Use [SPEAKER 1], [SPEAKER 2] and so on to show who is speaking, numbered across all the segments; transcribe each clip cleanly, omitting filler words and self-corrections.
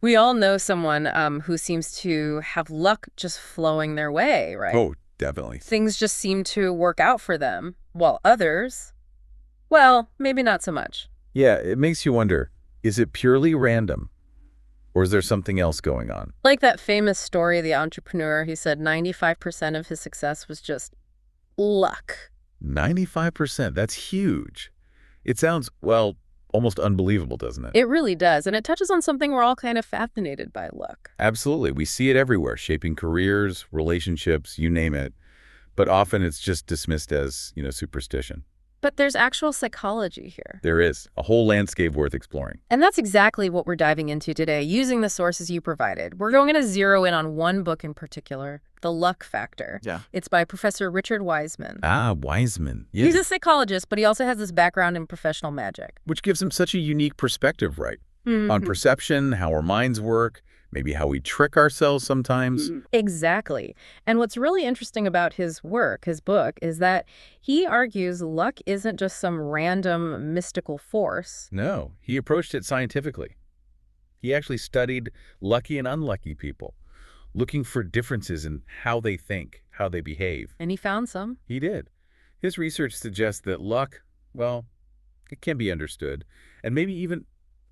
[SPEAKER 1] We all know someone who seems to have luck just flowing their way, right?
[SPEAKER 2] Oh, definitely.
[SPEAKER 1] Things just seem to work out for them, while others, well, maybe not so much.
[SPEAKER 2] Yeah, it makes you wonder, is it purely random, or is there something else going on?
[SPEAKER 1] Like that famous story of the entrepreneur, he said 95% of his success was just luck.
[SPEAKER 2] 95%, that's huge. It sounds, well, almost unbelievable, doesn't it?
[SPEAKER 1] It really does, and it touches on something we're all kind of fascinated by luck.
[SPEAKER 2] Absolutely. We see it everywhere, shaping careers, relationships, you name it. But often it's just dismissed as, superstition.
[SPEAKER 1] But there's actual psychology here.
[SPEAKER 2] There is a whole landscape worth exploring.
[SPEAKER 1] And that's exactly what we're diving into today, using the sources you provided. We're going to zero in on one book in particular, The Luck Factor.
[SPEAKER 2] Yeah.
[SPEAKER 1] It's by Professor Richard Wiseman.
[SPEAKER 2] Ah, Wiseman. Yeah.
[SPEAKER 1] He's a psychologist, but he also has this background in professional magic.
[SPEAKER 2] Which gives him such a unique perspective, right? On perception, how our minds work, maybe how we trick ourselves sometimes.
[SPEAKER 1] Exactly. And what's really interesting about his work, his book, is that he argues luck isn't just some random mystical force.
[SPEAKER 2] No, he approached it scientifically. He actually studied lucky and unlucky people, looking for differences in how they think, how they behave.
[SPEAKER 1] And he found some.
[SPEAKER 2] He did. His research suggests that luck, well, it can be understood, and maybe even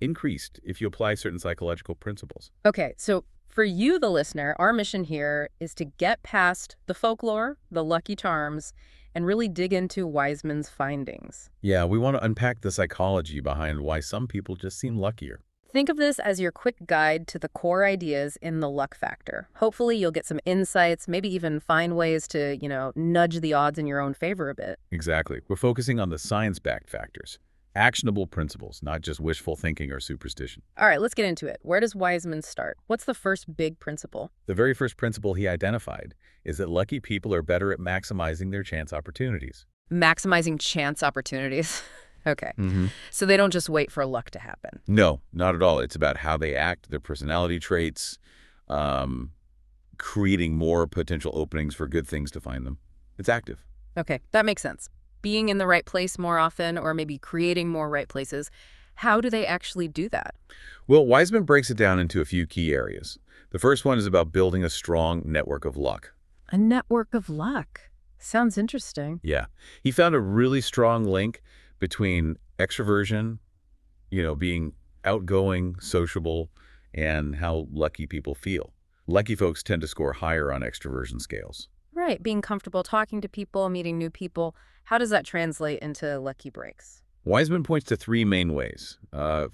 [SPEAKER 2] increased if you apply certain psychological principles.
[SPEAKER 1] Okay, so for you, the listener, our mission here is to get past the folklore, the lucky charms, and really dig into Wiseman's findings.
[SPEAKER 2] Yeah, we want to unpack the psychology behind why some people just seem luckier.
[SPEAKER 1] Think of this as your quick guide to the core ideas in the luck factor. Hopefully you'll get some insights, maybe even find ways to, nudge the odds in your own favor a bit.
[SPEAKER 2] Exactly. We're focusing on the science-backed factors, actionable principles, not just wishful thinking or superstition.
[SPEAKER 1] All right, let's get into it. Where does Wiseman start? What's the first big principle?
[SPEAKER 2] The very first principle he identified is that lucky people are better at maximizing their chance opportunities.
[SPEAKER 1] Maximizing chance opportunities. Okay.
[SPEAKER 2] Mm-hmm.
[SPEAKER 1] So they don't just wait for luck to happen.
[SPEAKER 2] No, not at all. It's about how they act, their personality traits, creating more potential openings for good things to find them. It's active.
[SPEAKER 1] Okay, that makes sense. Being in the right place more often, or maybe creating more right places. How do they actually do that?
[SPEAKER 2] Well, Wiseman breaks it down into a few key areas. The first one is about building a strong network of luck.
[SPEAKER 1] A network of luck. Sounds interesting.
[SPEAKER 2] Yeah. He found a really strong link between extroversion, being outgoing, sociable, and how lucky people feel. Lucky folks tend to score higher on extroversion scales.
[SPEAKER 1] Right, being comfortable talking to people, meeting new people. How does that translate into lucky breaks?
[SPEAKER 2] Wiseman points to three main ways.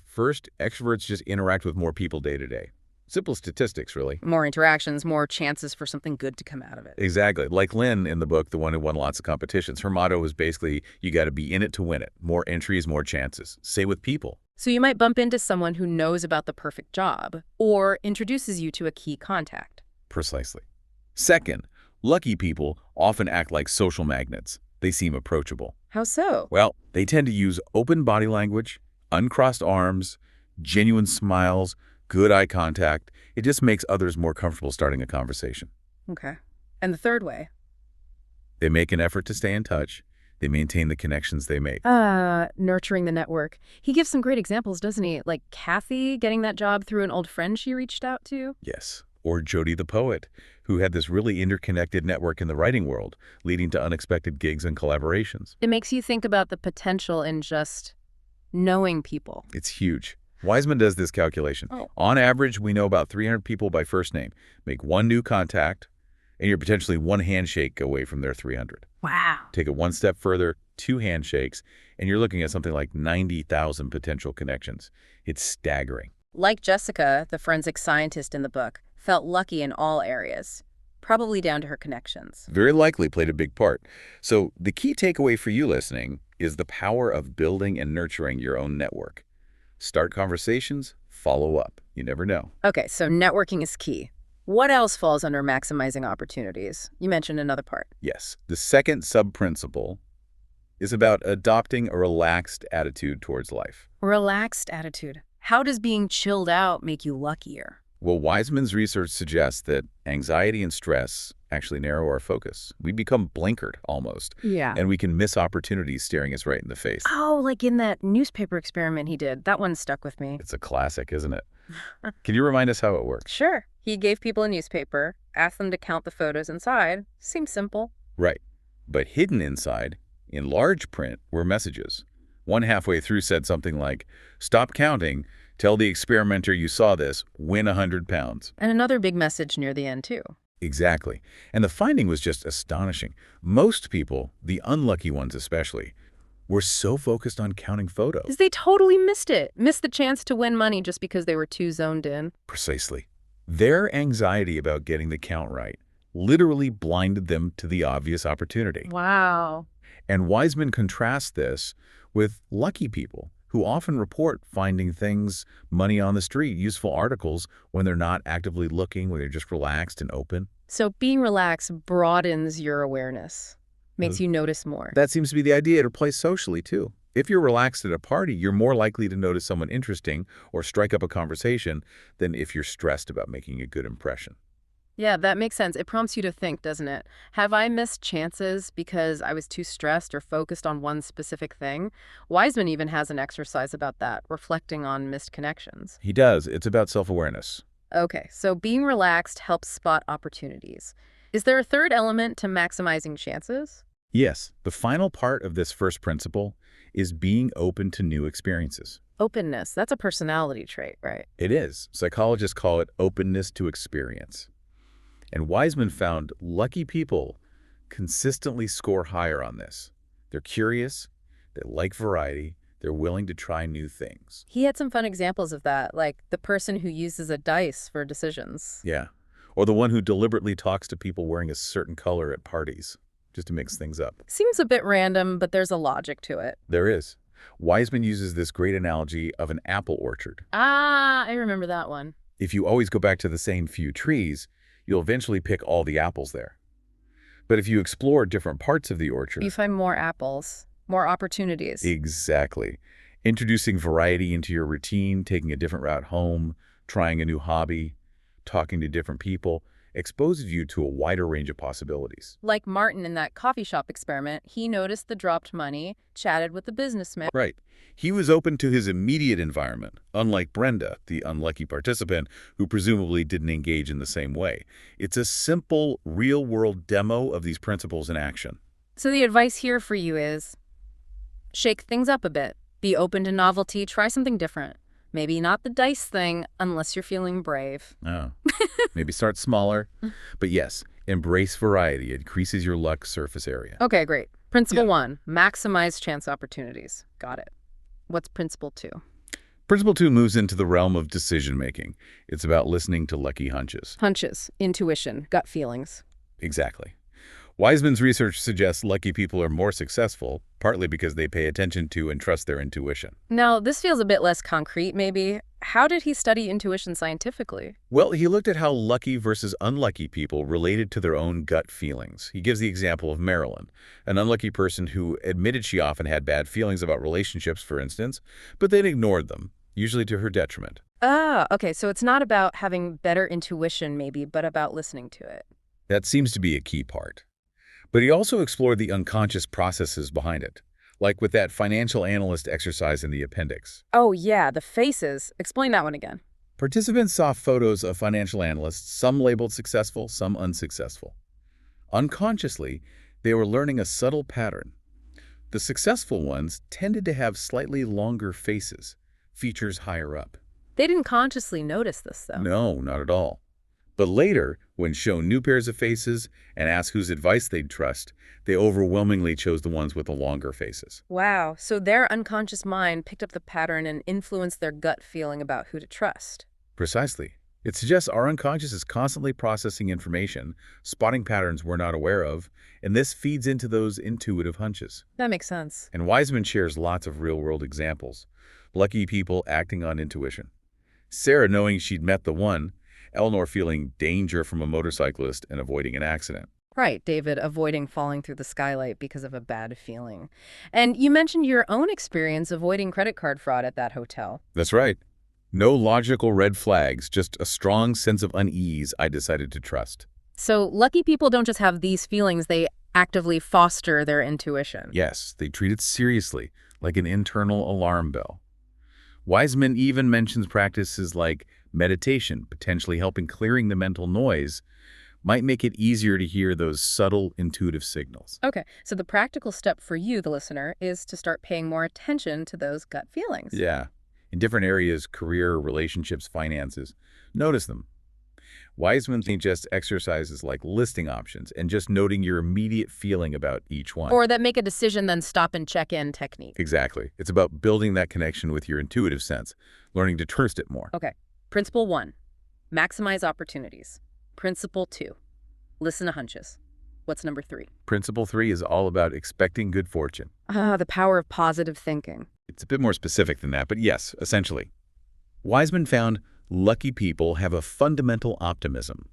[SPEAKER 2] First, extroverts just interact with more people day to day. Simple statistics, really.
[SPEAKER 1] More interactions, more chances for something good to come out of it.
[SPEAKER 2] Exactly. Like Lynn in the book, the one who won lots of competitions. Her motto was basically, you got to be in it to win it. More entries, more chances. Say with people.
[SPEAKER 1] So you might bump into someone who knows about the perfect job or introduces you to a key contact.
[SPEAKER 2] Precisely. Second, lucky people often act like social magnets. They seem approachable.
[SPEAKER 1] How so?
[SPEAKER 2] Well, they tend to use open body language, uncrossed arms, genuine smiles, good eye contact. It just makes others more comfortable starting a conversation.
[SPEAKER 1] Okay. And the third way?
[SPEAKER 2] They make an effort to stay in touch. They maintain the connections they make.
[SPEAKER 1] Nurturing the network. He gives some great examples, doesn't he? Like Kathy getting that job through an old friend she reached out to.
[SPEAKER 2] Yes. Or Jody the poet, who had this really interconnected network in the writing world, leading to unexpected gigs and collaborations.
[SPEAKER 1] It makes you think about the potential in just knowing people.
[SPEAKER 2] It's huge. Wiseman does this calculation. On average, we know about 300 people by first name. Make one new contact, and you're potentially one handshake away from their 300.
[SPEAKER 1] Wow.
[SPEAKER 2] Take it one step further, 2 handshakes, and you're looking at something like 90,000 potential connections. It's staggering.
[SPEAKER 1] Like Jessica, the forensic scientist in the book, felt lucky in all areas, probably down to her connections.
[SPEAKER 2] Very likely played a big part. So the key takeaway for you listening is the power of building and nurturing your own network. Start conversations, follow up. You never know.
[SPEAKER 1] Okay, so networking is key. What else falls under maximizing opportunities? You mentioned another part.
[SPEAKER 2] Yes. The second sub-principle is about adopting a relaxed attitude towards life.
[SPEAKER 1] Relaxed attitude. How does being chilled out make you luckier?
[SPEAKER 2] Well, Wiseman's research suggests that anxiety and stress actually narrow our focus. We become blinkered almost.
[SPEAKER 1] Yeah.
[SPEAKER 2] And we can miss opportunities staring us right in the face.
[SPEAKER 1] Oh, like in that newspaper experiment he did. That one stuck with me.
[SPEAKER 2] It's a classic, isn't it? Can you remind us how it works?
[SPEAKER 1] Sure. He gave people a newspaper, asked them to count the photos inside. Seems simple.
[SPEAKER 2] Right. But hidden inside, in large print, were messages. One halfway through said something like, "Stop counting. Tell the experimenter you saw this. Win 100 pounds."
[SPEAKER 1] And another big message near the end, too.
[SPEAKER 2] Exactly. And the finding was just astonishing. Most people, the unlucky ones especially, were so focused on counting photos.
[SPEAKER 1] Because they totally missed it. Missed the chance to win money just because they were too zoned in.
[SPEAKER 2] Precisely. Their anxiety about getting the count right literally blinded them to the obvious opportunity.
[SPEAKER 1] Wow.
[SPEAKER 2] And Wiseman contrasts this with lucky people who often report finding things, money on the street, useful articles, when they're not actively looking, when they're just relaxed and open.
[SPEAKER 1] So being relaxed broadens your awareness, makes you notice more.
[SPEAKER 2] That seems to be the idea. It applies socially, too. If you're relaxed at a party, you're more likely to notice someone interesting or strike up a conversation than if you're stressed about making a good impression.
[SPEAKER 1] Yeah, that makes sense. It prompts you to think, doesn't it? Have I missed chances because I was too stressed or focused on one specific thing? Wiseman even has an exercise about that, reflecting on missed connections.
[SPEAKER 2] He does. It's about self-awareness.
[SPEAKER 1] Okay, so being relaxed helps spot opportunities. Is there a third element to maximizing chances?
[SPEAKER 2] Yes, the final part of this first principle is being open to new experiences.
[SPEAKER 1] Openness, that's a personality trait, right?
[SPEAKER 2] It is. Psychologists call it openness to experience. And Wiseman found lucky people consistently score higher on this. They're curious, they like variety, they're willing to try new things.
[SPEAKER 1] He had some fun examples of that, like the person who uses a dice for decisions.
[SPEAKER 2] Yeah. Or the one who deliberately talks to people wearing a certain color at parties, just to mix things up.
[SPEAKER 1] Seems a bit random, but there's a logic to it.
[SPEAKER 2] There is. Wiseman uses this great analogy of an apple orchard.
[SPEAKER 1] Ah, I remember that one.
[SPEAKER 2] If you always go back to the same few trees, you'll eventually pick all the apples there. But if you explore different parts of the orchard...
[SPEAKER 1] You find more apples, more opportunities.
[SPEAKER 2] Exactly. Introducing variety into your routine, taking a different route home, trying a new hobby, talking to different people, exposes you to a wider range of possibilities.
[SPEAKER 1] Like Martin in that coffee shop experiment, he noticed the dropped money, chatted with the businessman.
[SPEAKER 2] Right. He was open to his immediate environment, unlike Brenda, the unlucky participant, who presumably didn't engage in the same way. It's a simple, real-world demo of these principles in action.
[SPEAKER 1] So the advice here for you is, shake things up a bit. Be open to novelty, try something different. Maybe not the dice thing, unless you're feeling brave.
[SPEAKER 2] Oh, maybe start smaller. But yes, embrace variety. It increases your luck surface area.
[SPEAKER 1] Okay, great. Principle 1, maximize chance opportunities. Got it. What's principle 2?
[SPEAKER 2] Principle 2 moves into the realm of decision-making. It's about listening to lucky hunches.
[SPEAKER 1] Hunches, intuition, gut feelings.
[SPEAKER 2] Exactly. Wiseman's research suggests lucky people are more successful, partly because they pay attention to and trust their intuition.
[SPEAKER 1] Now, this feels a bit less concrete, maybe. How did he study intuition scientifically?
[SPEAKER 2] Well, he looked at how lucky versus unlucky people related to their own gut feelings. He gives the example of Marilyn, an unlucky person who admitted she often had bad feelings about relationships, for instance, but then ignored them, usually to her detriment.
[SPEAKER 1] Ah, okay, so it's not about having better intuition, maybe, but about listening to it.
[SPEAKER 2] That seems to be a key part. But he also explored the unconscious processes behind it, like with that financial analyst exercise in the appendix.
[SPEAKER 1] Oh, yeah, the faces. Explain that one again.
[SPEAKER 2] Participants saw photos of financial analysts, some labeled successful, some unsuccessful. Unconsciously, they were learning a subtle pattern. The successful ones tended to have slightly longer faces, features higher up.
[SPEAKER 1] They didn't consciously notice this, though.
[SPEAKER 2] No, not at all. But later, when shown new pairs of faces and asked whose advice they'd trust, they overwhelmingly chose the ones with the longer faces.
[SPEAKER 1] Wow, so their unconscious mind picked up the pattern and influenced their gut feeling about who to trust.
[SPEAKER 2] Precisely. It suggests our unconscious is constantly processing information, spotting patterns we're not aware of, and this feeds into those intuitive hunches.
[SPEAKER 1] That makes sense.
[SPEAKER 2] And Wiseman shares lots of real-world examples. Lucky people acting on intuition. Sarah knowing she'd met the one, Eleanor feeling danger from a motorcyclist and avoiding an accident.
[SPEAKER 1] Right, David, avoiding falling through the skylight because of a bad feeling. And you mentioned your own experience avoiding credit card fraud at that hotel.
[SPEAKER 2] That's right. No logical red flags, just a strong sense of unease I decided to trust.
[SPEAKER 1] So lucky people don't just have these feelings, they actively foster their intuition.
[SPEAKER 2] Yes, they treat it seriously, like an internal alarm bell. Wiseman even mentions practices like meditation, potentially helping clearing the mental noise, might make it easier to hear those subtle, intuitive signals.
[SPEAKER 1] Okay, so the practical step for you, the listener, is to start paying more attention to those gut feelings.
[SPEAKER 2] Yeah. In different areas, career, relationships, finances, notice them. Wiseman suggests exercises like listing options and just noting your immediate feeling about each one.
[SPEAKER 1] Or that make a decision, then stop and check in technique.
[SPEAKER 2] Exactly. It's about building that connection with your intuitive sense, learning to trust it more.
[SPEAKER 1] Okay, Principle 1, maximize opportunities. Principle 2, listen to hunches. What's number 3?
[SPEAKER 2] Principle 3 is all about expecting good fortune.
[SPEAKER 1] The power of positive thinking.
[SPEAKER 2] It's a bit more specific than that, but yes, essentially. Wiseman found lucky people have a fundamental optimism.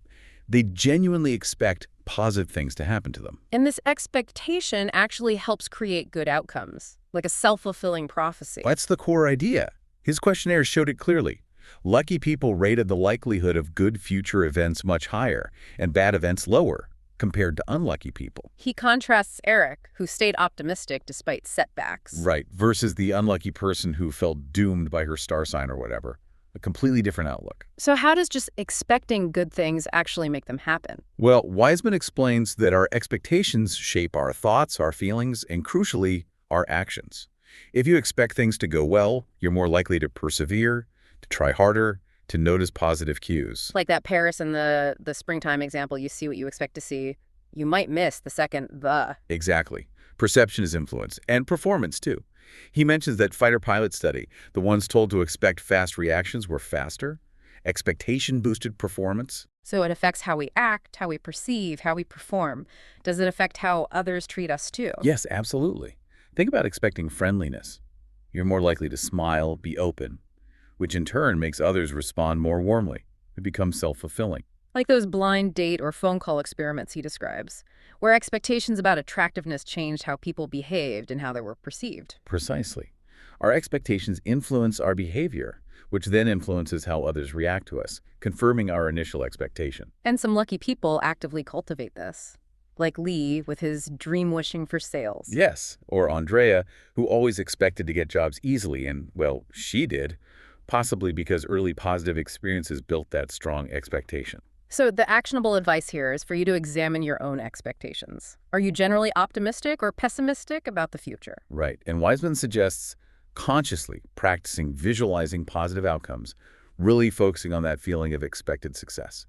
[SPEAKER 2] They genuinely expect positive things to happen to them.
[SPEAKER 1] And this expectation actually helps create good outcomes, like a self-fulfilling prophecy.
[SPEAKER 2] That's the core idea. His questionnaire showed it clearly. Lucky people rated the likelihood of good future events much higher and bad events lower compared to unlucky people.
[SPEAKER 1] He contrasts Eric, who stayed optimistic despite setbacks.
[SPEAKER 2] Right, versus the unlucky person who felt doomed by her star sign or whatever. A completely different outlook.
[SPEAKER 1] So how does just expecting good things actually make them happen?
[SPEAKER 2] Well, Wiseman explains that our expectations shape our thoughts, our feelings, and crucially, our actions. If you expect things to go well, you're more likely to persevere, to try harder, to notice positive cues.
[SPEAKER 1] Like that Paris in the springtime example, you see what you expect to see. You might miss the second the.
[SPEAKER 2] Exactly. Perception is influence, and performance too. He mentions that fighter pilot study, the ones told to expect fast reactions were faster. Expectation boosted performance.
[SPEAKER 1] So it affects how we act, how we perceive, how we perform. Does it affect how others treat us too?
[SPEAKER 2] Yes, absolutely. Think about expecting friendliness. You're more likely to smile, be open, which in turn makes others respond more warmly. It becomes self-fulfilling.
[SPEAKER 1] Like those blind date or phone call experiments he describes, where expectations about attractiveness changed how people behaved and how they were perceived.
[SPEAKER 2] Precisely. Our expectations influence our behavior, which then influences how others react to us, confirming our initial expectation.
[SPEAKER 1] And some lucky people actively cultivate this. Like Lee with his dream wishing for sales.
[SPEAKER 2] Yes, or Andrea, who always expected to get jobs easily, and, well, she did, possibly because early positive experiences built that strong expectation.
[SPEAKER 1] So the actionable advice here is for you to examine your own expectations. Are you generally optimistic or pessimistic about the future?
[SPEAKER 2] Right, and Wiseman suggests consciously practicing visualizing positive outcomes, really focusing on that feeling of expected success.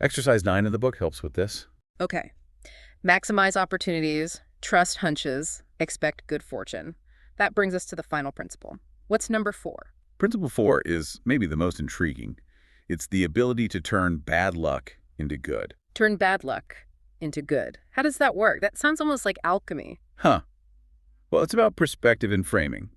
[SPEAKER 2] Exercise 9 in the book helps with this.
[SPEAKER 1] Okay. Maximize opportunities, trust hunches, expect good fortune. That brings us to the final principle. What's number 4?
[SPEAKER 2] Principle 4 is maybe the most intriguing. It's the ability to turn bad luck into good.
[SPEAKER 1] Turn bad luck into good. How does that work? That sounds almost like alchemy.
[SPEAKER 2] Huh. Well, it's about perspective and framing.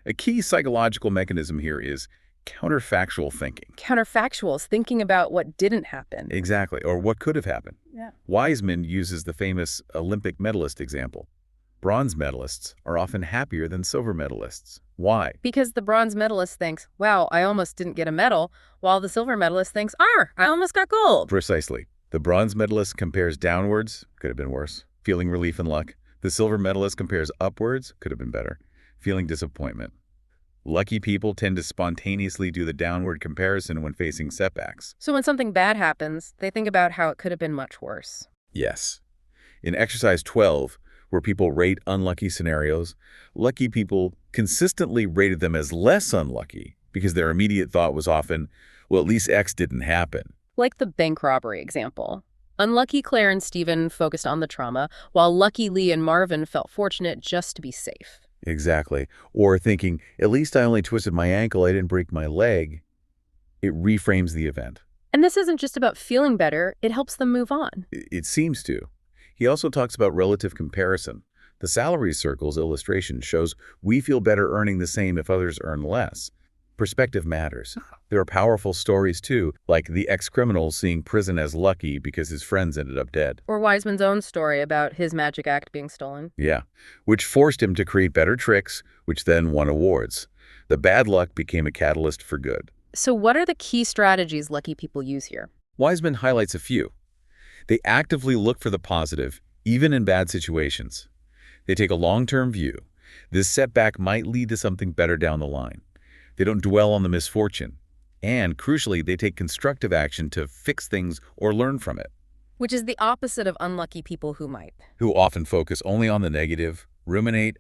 [SPEAKER 2] A key psychological mechanism here is counterfactual thinking.
[SPEAKER 1] Counterfactuals, thinking about what didn't happen.
[SPEAKER 2] Exactly, or what could have happened.
[SPEAKER 1] Yeah.
[SPEAKER 2] Wiseman uses the famous Olympic medalist example. Bronze medalists are often happier than silver medalists. Why?
[SPEAKER 1] Because the bronze medalist thinks, wow, I almost didn't get a medal, while the silver medalist thinks, I almost got gold.
[SPEAKER 2] Precisely. The bronze medalist compares downwards, could have been worse, feeling relief and luck. The silver medalist compares upwards, could have been better, feeling disappointment. Lucky people tend to spontaneously do the downward comparison when facing setbacks.
[SPEAKER 1] So when something bad happens, they think about how it could have been much worse.
[SPEAKER 2] Yes. In exercise 12, where people rate unlucky scenarios, lucky people consistently rated them as less unlucky because their immediate thought was often, well, at least X didn't happen.
[SPEAKER 1] Like the bank robbery example. Unlucky Claire and Stephen focused on the trauma, while lucky Lee and Marvin felt fortunate just to be safe.
[SPEAKER 2] Exactly. Or thinking, at least I only twisted my ankle, I didn't break my leg. It reframes the event.
[SPEAKER 1] And this isn't just about feeling better, it helps them move on.
[SPEAKER 2] It seems to. He also talks about relative comparison. The salary circles illustration shows we feel better earning the same if others earn less. Perspective matters. There are powerful stories, too, like the ex-criminal seeing prison as lucky because his friends ended up dead.
[SPEAKER 1] Or Wiseman's own story about his magic act being stolen.
[SPEAKER 2] Yeah, which forced him to create better tricks, which then won awards. The bad luck became a catalyst for good.
[SPEAKER 1] So what are the key strategies lucky people use here?
[SPEAKER 2] Wiseman highlights a few. They actively look for the positive, even in bad situations. They take a long-term view. This setback might lead to something better down the line. They don't dwell on the misfortune. And, crucially, they take constructive action to fix things or learn from it,
[SPEAKER 1] Which is the opposite of unlucky people who might.
[SPEAKER 2] who often focus only on the negative, ruminate,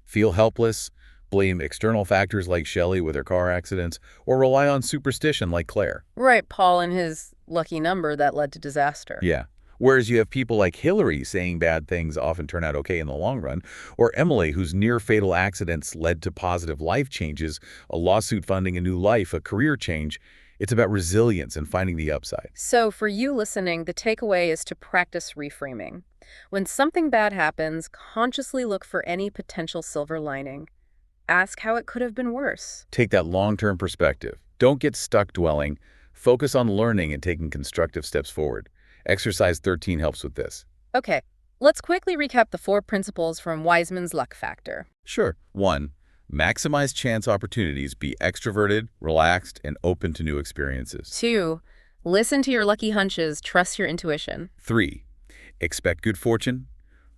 [SPEAKER 2] feel helpless, blame external factors like Shelley with her car accidents, or rely on superstition like Claire.
[SPEAKER 1] Right, Paul and his lucky number that led to disaster.
[SPEAKER 2] Yeah. Whereas you have people like Hillary saying bad things often turn out okay in the long run, or Emily, whose near-fatal accidents led to positive life changes, a lawsuit funding a new life, a career change. It's about resilience and finding the upside.
[SPEAKER 1] So for you listening, the takeaway is to practice reframing. When something bad happens, consciously look for any potential silver lining. Ask how it could have been worse.
[SPEAKER 2] Take that long-term perspective. Don't get stuck dwelling. Focus on learning and taking constructive steps forward. Exercise 13 helps with this.
[SPEAKER 1] Okay, let's quickly recap the 4 principles from Wiseman's luck factor.
[SPEAKER 2] Sure. 1. Maximize chance opportunities. Be extroverted, relaxed, and open to new experiences.
[SPEAKER 1] 2. Listen to your lucky hunches. Trust your intuition.
[SPEAKER 2] 3. Expect good fortune,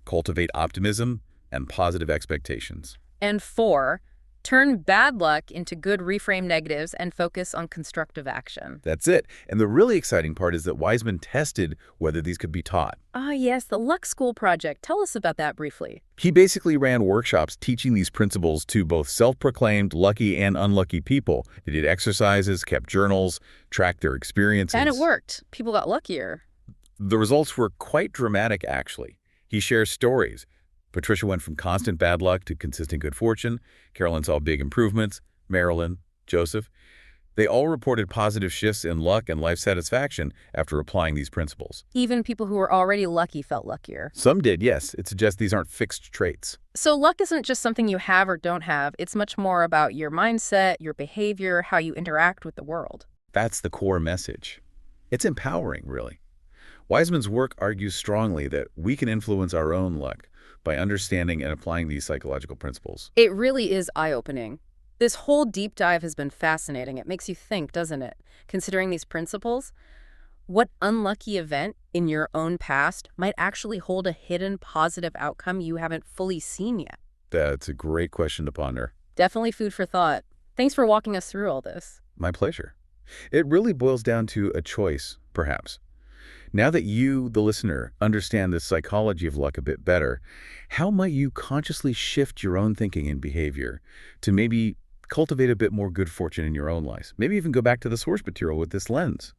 [SPEAKER 2] cultivate optimism, and positive expectations.
[SPEAKER 1] And 4. Turn bad luck into good, reframe negatives, and focus on constructive action.
[SPEAKER 2] That's it. And the really exciting part is that Wiseman tested whether these could be taught.
[SPEAKER 1] Ah, yes, the Luck School project. Tell us about that briefly.
[SPEAKER 2] He basically ran workshops teaching these principles to both self-proclaimed lucky and unlucky people. They did exercises, kept journals, tracked their experiences.
[SPEAKER 1] And it worked. People got luckier.
[SPEAKER 2] The results were quite dramatic, actually. He shares stories. Patricia went from constant bad luck to consistent good fortune. Carolyn saw big improvements. Marilyn, Joseph. They all reported positive shifts in luck and life satisfaction after applying these principles.
[SPEAKER 1] Even people who were already lucky felt luckier.
[SPEAKER 2] Some did, yes. It suggests these aren't fixed traits.
[SPEAKER 1] So luck isn't just something you have or don't have. It's much more about your mindset, your behavior, how you interact with the world.
[SPEAKER 2] That's the core message. It's empowering, really. Wiseman's work argues strongly that we can influence our own luck by understanding and applying these psychological principles.
[SPEAKER 1] It really is eye-opening. This whole deep dive has been fascinating. It makes you think, doesn't it? Considering these principles, what unlucky event in your own past might actually hold a hidden positive outcome you haven't fully seen yet?
[SPEAKER 2] That's a great question to ponder.
[SPEAKER 1] Definitely food for thought. Thanks for walking us through all this.
[SPEAKER 2] My pleasure. It really boils down to a choice, perhaps. Now that you, the listener, understand the psychology of luck a bit better, how might you consciously shift your own thinking and behavior to maybe cultivate a bit more good fortune in your own life? Maybe even go back to the source material with this lens.